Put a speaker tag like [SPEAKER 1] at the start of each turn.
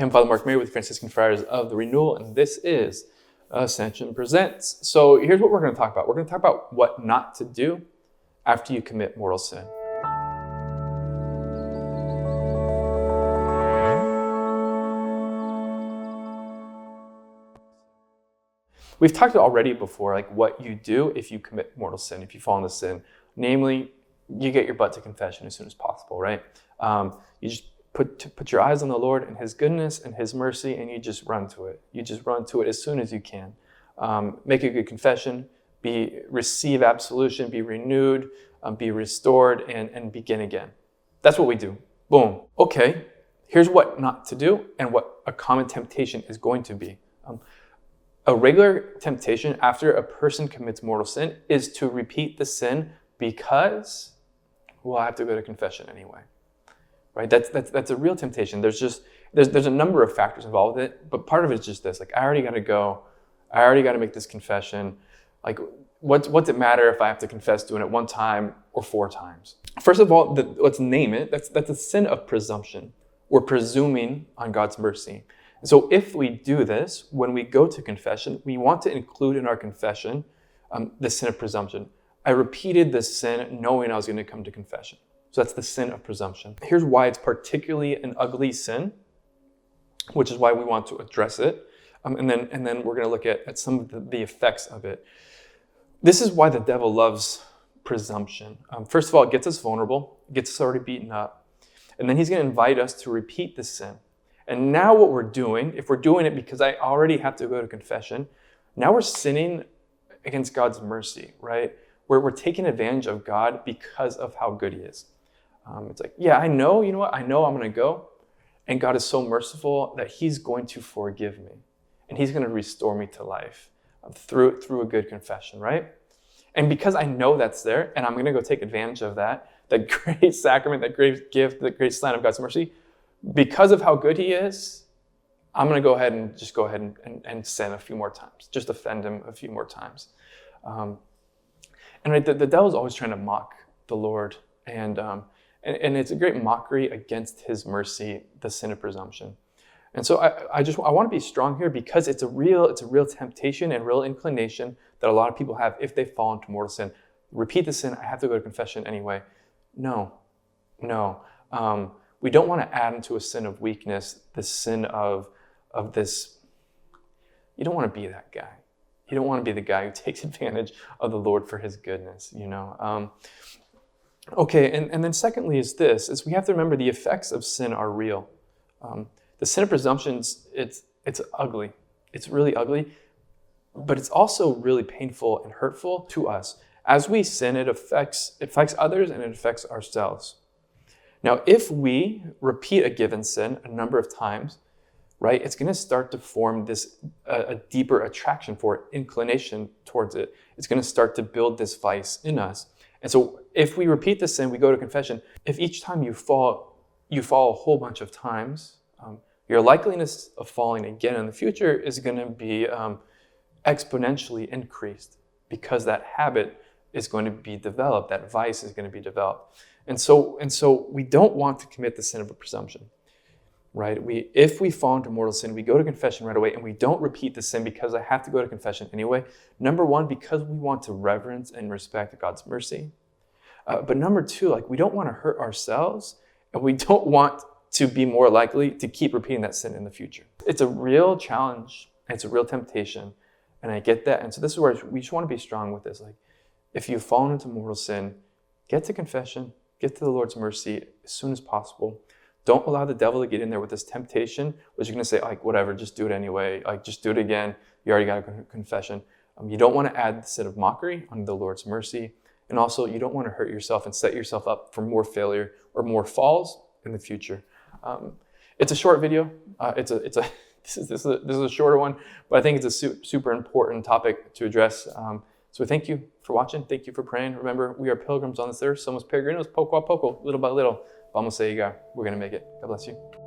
[SPEAKER 1] I'm Father Mark Mary with Franciscan Friars of the Renewal, and this is Ascension Presents. So here's what we're going to talk about. We're going to talk about what not to do after you commit mortal sin. We've talked already before, like what you do if you commit mortal sin, if you fall into sin. Namely, you get your butt to confession as soon as possible, right? You just put your eyes on the Lord and His goodness and His mercy, and you just run to it. You just run to it as soon as you can. Make a good confession, receive absolution, be renewed, be restored, and begin again. That's what we do. Boom. Okay, here's what not to do and what a common temptation is going to be. A regular temptation after a person commits mortal sin is to repeat the sin because, well, I have to go to confession anyway. Right? That's a real temptation. There's a number of factors involved with it, but part of it is just this. Like, I already got to go. I already got to make this confession. Like, what's it matter if I have to confess doing it one time or 4 times? First of all, let's name it. That's a sin of presumption. We're presuming on God's mercy. And so if we do this, when we go to confession, we want to include in our confession the sin of presumption. I repeated this sin knowing I was going to come to confession. So that's the sin of presumption. Here's why it's particularly an ugly sin, which is why we want to address it. And then we're going to look at some of the effects of it. This is why the devil loves presumption. First of all, it gets us vulnerable, it gets us already beaten up. And then he's going to invite us to repeat the sin. And now what we're doing, if we're doing it because I already have to go to confession, now we're sinning against God's mercy, right? We're taking advantage of God because of how good He is. It's like, yeah, I know, you know what? I know I'm going to go. And God is so merciful that He's going to forgive me. And He's going to restore me to life through a good confession, right? And because I know that's there, and I'm going to go take advantage of that great sacrament, that great gift, that great sign of God's mercy, because of how good He is, I'm going to go ahead and sin a few more times, just offend Him a few more times. And right, the devil's always trying to mock the Lord, and it's a great mockery against His mercy, the sin of presumption. And so I want to be strong here because it's a real temptation and real inclination that a lot of people have if they fall into mortal sin. Repeat the sin, I have to go to confession anyway. No. We don't want to add into a sin of weakness, the sin of this. You don't want to be that guy. You don't want to be the guy who takes advantage of the Lord for His goodness, you know. Okay, and then secondly is we have to remember the effects of sin are real. The sin of presumptions, it's ugly. It's really ugly, but it's also really painful and hurtful to us. As we sin, it affects others and it affects ourselves. Now, if we repeat a given sin a number of times, right, it's going to start to form this a deeper attraction for it, inclination towards it. It's going to start to build this vice in us. And so if we repeat the sin, we go to confession. If each time you fall a whole bunch of times, your likeliness of falling again in the future is going to be exponentially increased because that habit is going to be developed, that vice is going to be developed. And so we don't want to commit the sin of a presumption, right? If we fall into mortal sin, we go to confession right away and we don't repeat the sin because I have to go to confession anyway. Number one, because we want to reverence and respect God's mercy. But number two, like, we don't want to hurt ourselves and we don't want to be more likely to keep repeating that sin in the future. It's a real challenge and it's a real temptation, and I get that. And so this is where we just want to be strong with this. Like, if you've fallen into mortal sin, get to confession, get to the Lord's mercy as soon as possible. Don't allow the devil to get in there with this temptation, which you're going to say, like, whatever, just do it anyway. Like, just do it again. You already got a confession. You don't want to add the sin of mockery on the Lord's mercy. And also, you don't want to hurt yourself and set yourself up for more failure or more falls in the future. It's a short video. This is a shorter one, but I think it's a super important topic to address. So thank you for watching. Thank you for praying. Remember, we are pilgrims on this earth. Somos peregrinos, poco a poco, little by little. Vamos a llegar. We're going to make it. God bless you.